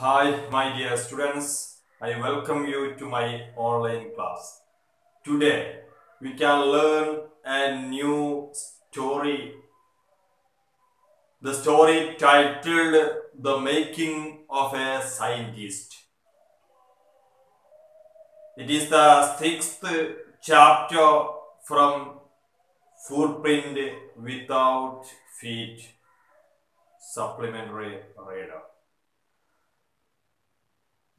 Hi, my dear students. I welcome you to my online class. Today, we can learn a new story. The story titled The Making of a Scientist. It is the sixth chapter from Footprint Without Feet Supplementary Reader.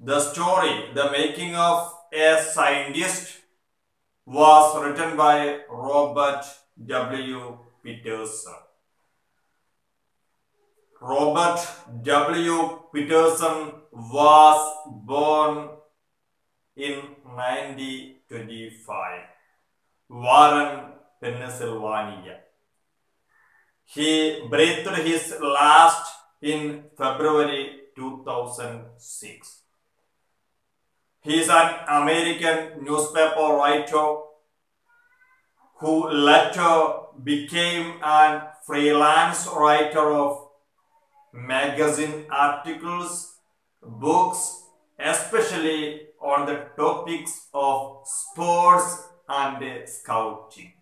The story, The Making of a Scientist, was written by Robert W. Peterson. Robert W. Peterson was born in 1925, Warren, Pennsylvania. He breathed his last in February 2006. He is an American newspaper writer who later became a freelance writer of magazine articles, books, especially on the topics of sports and scouting.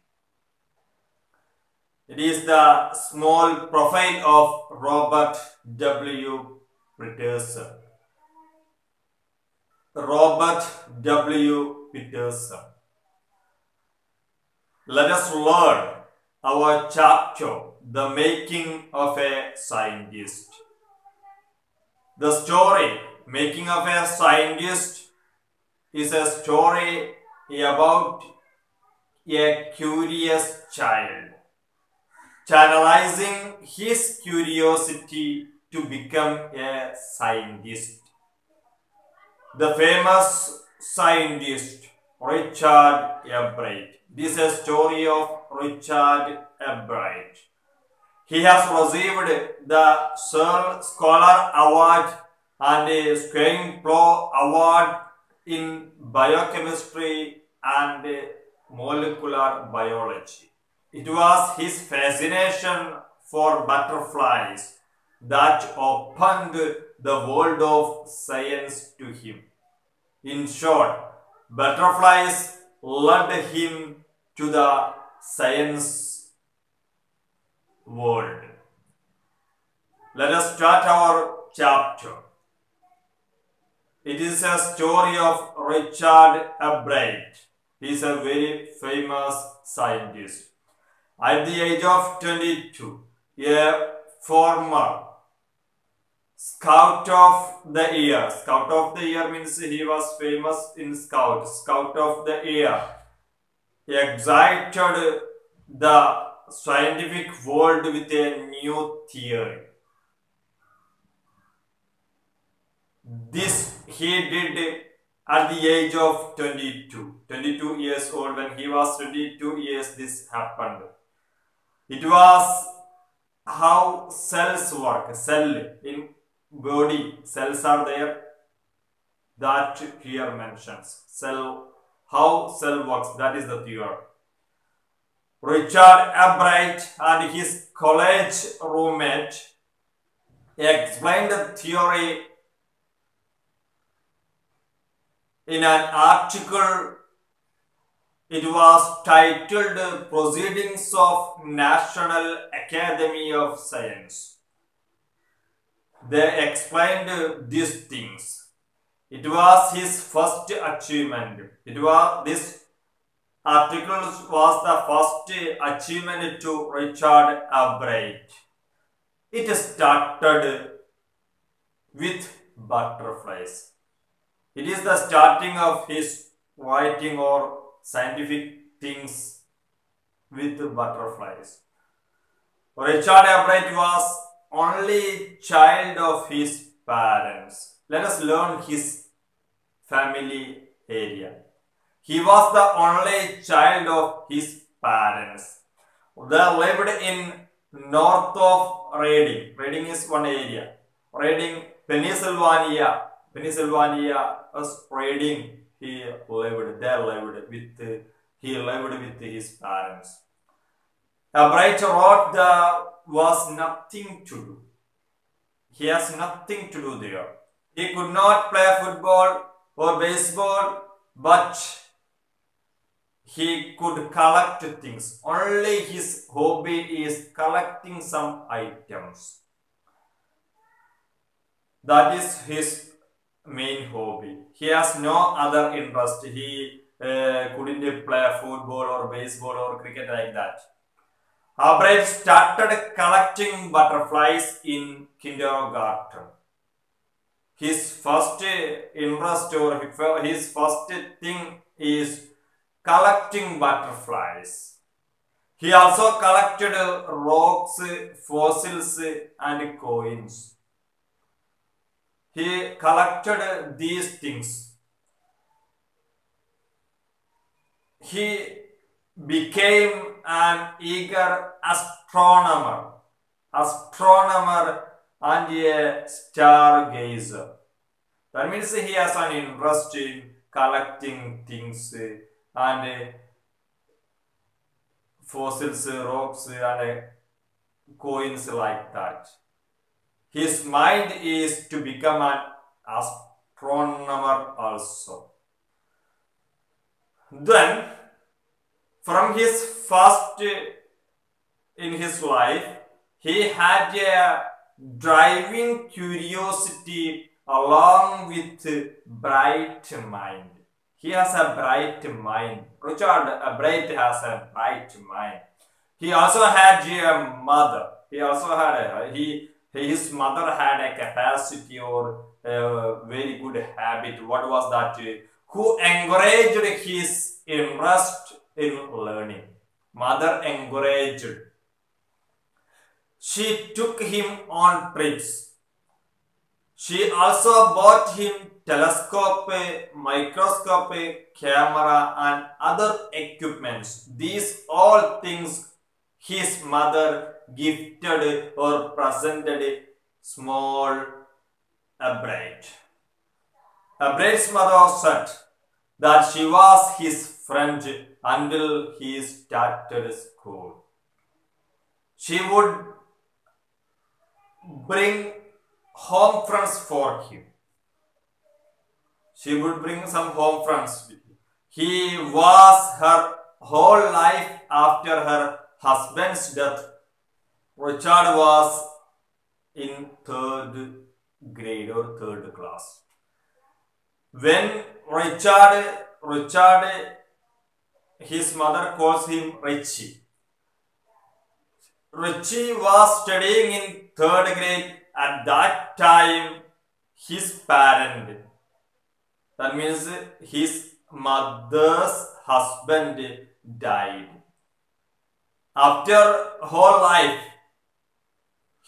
It is the small profile of Robert W. Peterson. Robert W. Peterson. Let us learn our chapter, The Making of a Scientist. The story, Making of a Scientist, is a story about a curious child channelizing his curiosity to become a scientist. The famous scientist Richard Albright. This is a story of Richard Albright. He has received the Searle Scholar Award and a Screenplay Award in biochemistry and molecular biology. It was his fascination for butterflies that opened the world of science to him. In short, butterflies led him to the science world. Let us start our chapter. It is a story of Richard Albright. He is a very famous scientist. At the age of 22, a former Scout of the Year. Scout of the Year means he was famous in Scout. Scout of the Year. He excited the scientific world with a new theory. This he did at the age of 22. 22 years old. When he was 22 years, this happened. It was how cells work. Cell in body, cells are there. That here mentions cell, how cell works. That is the theory. Richard Albright and his college roommate explained the theory in an article. It was titled Proceedings of National Academy of Science. They explained these things. It was his first achievement. This article was the first achievement to Richard Albright. It started with butterflies. It is the starting of his writing or scientific things with butterflies. Richard Albright was only child of his parents. Let us learn his family area. He was the only child of his parents. They lived in north of Reading. Reading is one area. Reading, Pennsylvania. Pennsylvania was Reading. He lived with his parents. Albright wrote there was nothing to do. He has nothing to do there. He could not play football or baseball, but he could collect things. Only his hobby is collecting some items. That is his main hobby. He has no other interest. He couldn't play football or baseball or cricket like that. Abraham started collecting butterflies in kindergarten. His first interest or his first thing is collecting butterflies. He also collected rocks, fossils, and coins. He collected these things. He became an eager astronomer and a stargazer. That means he has an interest in collecting things and fossils, rocks, and coins like that. His mind is to become an astronomer also. Then, from his first in his life, he had a driving curiosity along with bright mind. He has a bright mind. Richard Bright has a bright mind. He also had a mother. His mother had a capacity or a very good habit. What was that? Who encouraged his interest in learning. Mother encouraged. She took him on trips. She also bought him telescope, microscope, camera and other equipments. These all things his mother gifted or presented small Abraham. Abraham's mother said that she was his friend until he started school. She would bring home friends for him. She would bring some home friends with him. He was her whole life after her husband's death. Richard was in third grade or third class. When Richard, his mother calls him Richie. Richie was studying in third grade. At that time, his parent, that means his mother's husband, died. After whole life,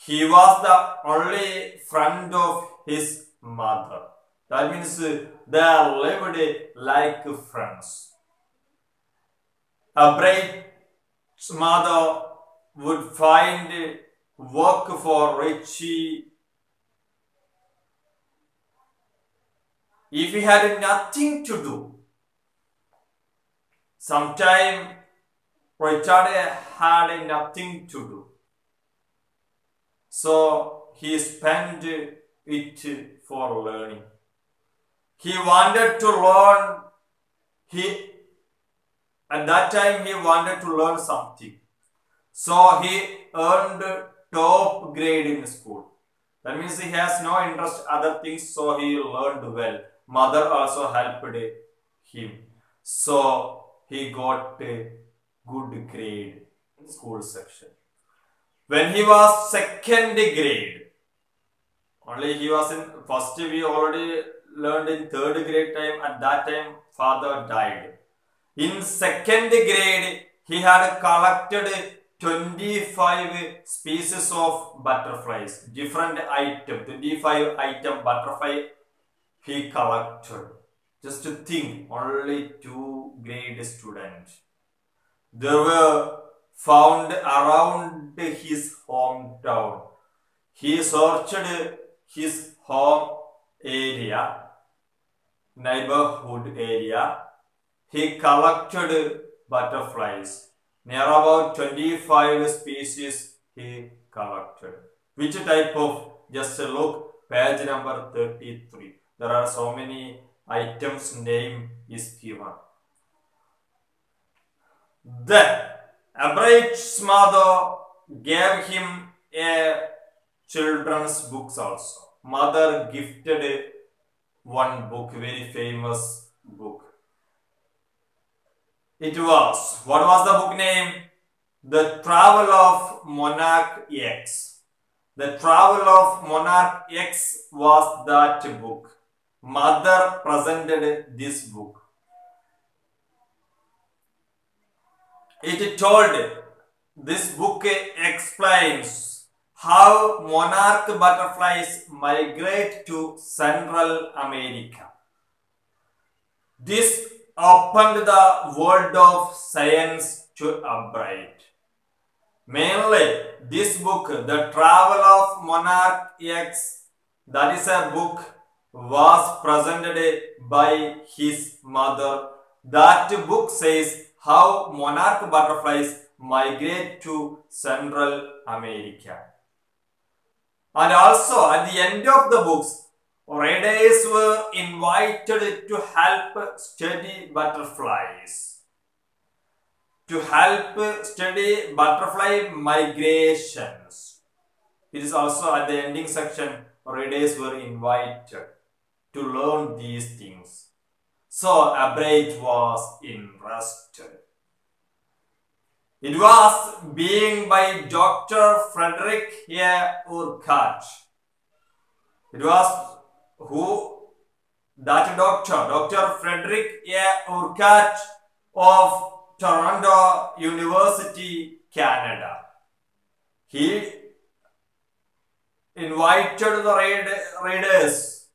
he was the only friend of his mother. That means they lived like friends. Abraham's mother would find work for Richie. If he had nothing to do, sometime Richard had nothing to do. So he spent it for learning. He wanted to learn. At that time he wanted to learn something. So he earned top grade in school. That means he has no interest in other things, so he learned well. Mother also helped him. So he got a good grade in school section. When he was second grade, only he was in first, we already learned in third grade time. At that time father died. In second grade he had collected 25 species of butterflies, different item, 25 item butterfly he collected. Just to think, only 2 grade students. They were found around his hometown. He searched his home area, neighborhood area. He collected butterflies. Near about 25 species he collected. Which type of, just look, page number 33. There are so many items name is given. Then Abraham's mother gave him a children's books also. Mother gifted one book, very famous book. It was, what was the book name? The Travel of Monarch X. The Travel of Monarch X was that book. Mother presented this book. It told, this book explains how monarch butterflies migrate to Central America. This opened the world of science to Abraham. Mainly, this book, The Travel of Monarch X, that is a book, was presented by his mother. That book says how monarch butterflies migrate to Central America. And also, at the end of the books, readers were invited to help study butterflies. To help study butterfly migrations. It is also at the ending section, readers were invited to learn these things. So Abraham was interested. It was being by Dr. Frederick A. Urquhart. It was that doctor, Dr. Frederick A. Urquhart of Toronto University, Canada. He invited the readers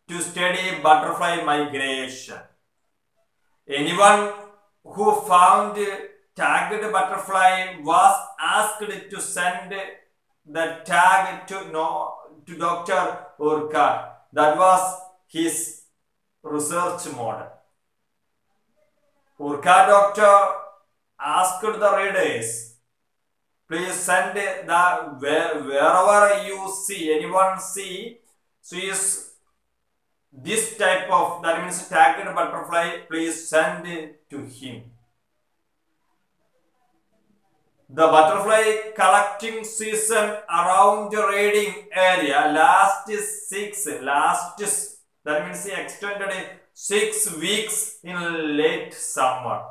to study butterfly migration. Anyone who found tagged butterfly was asked to send the tag to Dr. Urquhart. That was his research model. Urquhart doctor asked the readers, please send the wherever you see, anyone sees this type of, that means tagged butterfly, please send it to him. The butterfly collecting season around the reading area that means extended 6 weeks in late summer.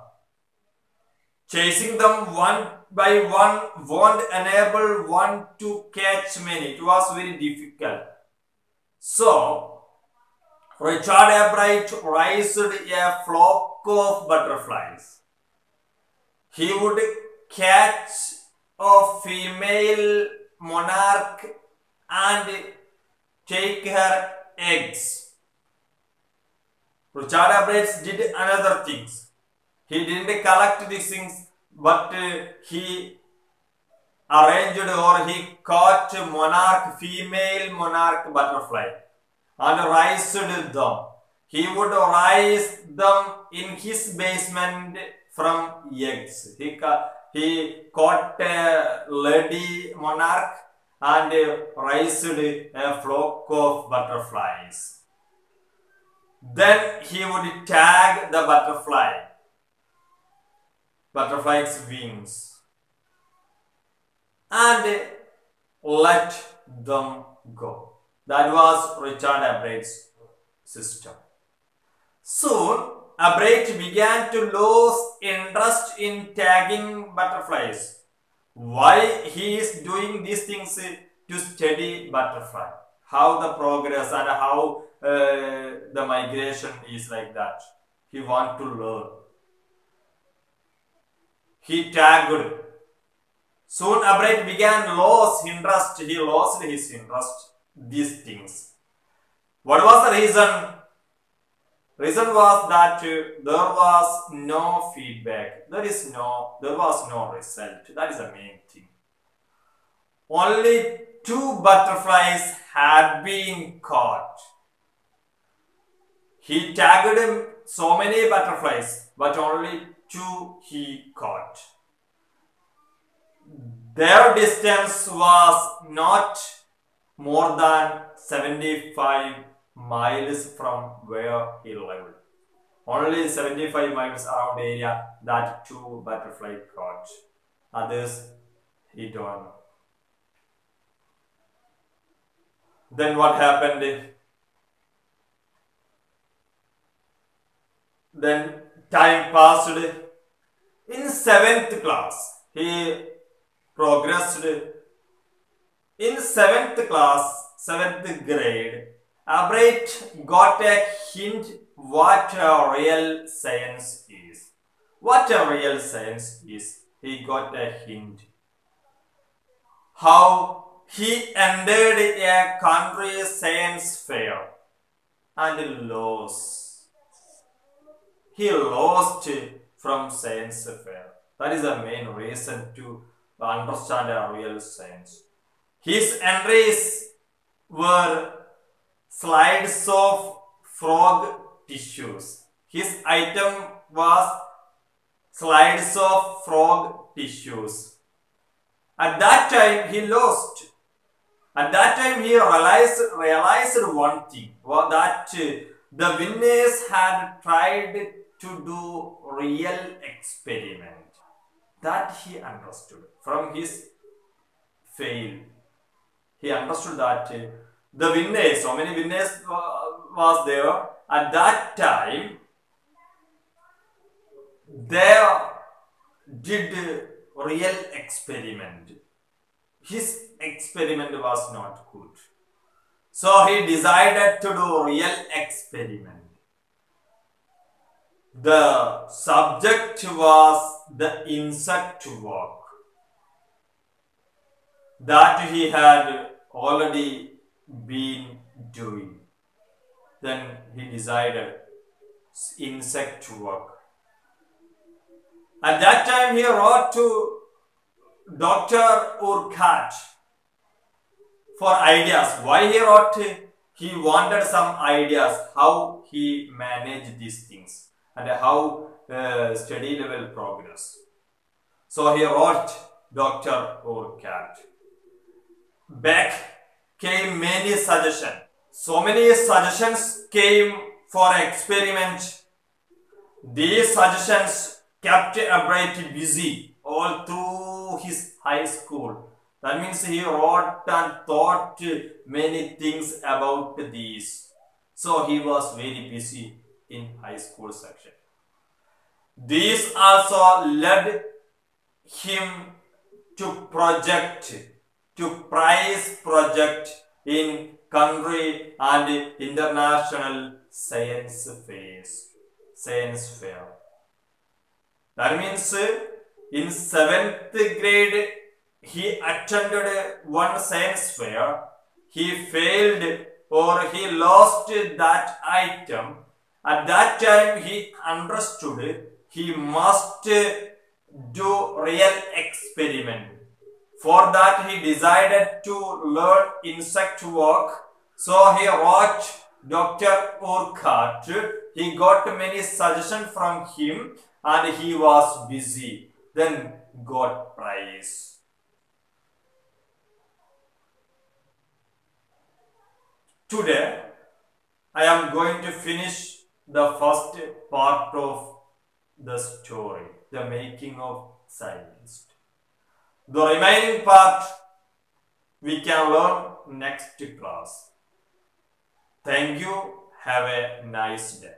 Chasing them one by one won't enable one to catch many. It was very difficult. So, Richard Albright raised a flock of butterflies. He would catch a female monarch and take her eggs. Richard Albright did another things. He didn't collect these things, but he arranged or he caught female monarch butterfly and raised them. He would raise them in his basement from eggs. He caught a lady monarch and raised a flock of butterflies. Then he would tag the butterfly's wings, and let them go. That was Richard Abraham's system. Soon, Abraham began to lose interest in tagging butterflies. Why he is doing these things? To study butterfly, how the progress and how the migration is like that. He want to learn. He tagged. Soon Abraham began lose interest. He lost his interest. These things. What was the reason? Reason was that there was no feedback. There was no result. That is the main thing. Only 2 butterflies had been caught. He tagged so many butterflies, but only 2 he caught. Their distance was not more than 75 miles from where he lived. Only 75 miles around the area that two butterfly caught. Others he don't know. Then what happened? Then time passed. In 7th class, he progressed. In 7th class, 7th grade, Albright got a hint what a real science is. What a real science is. He got a hint. How he entered a country science fair and lost. He lost from science fair. That is the main reason to understand a real science. His entries were slides of frog tissues. His item was slides of frog tissues. At that time he lost. At that time he realized one thing, that the winners had tried to do real experiment. That he understood from his fail. He understood that the winners, so many winners was there. At that time, they did real experiment. His experiment was not good. So he decided to do real experiment. The subject was the insect work that he had already been doing. Then he decided insect work. At that time he wrote to Dr. Urquhart for ideas. Why he wrote? He wanted some ideas how he managed these things and how study level progress. So he wrote Dr. Urquhart. Back came many suggestions. So many suggestions came for experiment. These suggestions kept Albright busy all through his high school. That means he wrote and thought many things about these. So he was very busy in high school section. These also led him to prize project in country and international science fair. That means in 7th grade he attended one science fair. He failed or he lost that item. At that time he understood he must do real experiment. For that he decided to learn insect work. So he wrote Dr. Urquhart. He got many suggestions from him and he was busy. Then got prize. Today I am going to finish the first part of the story, the making of scientist. The remaining part we can learn next class. Thank you. Have a nice day.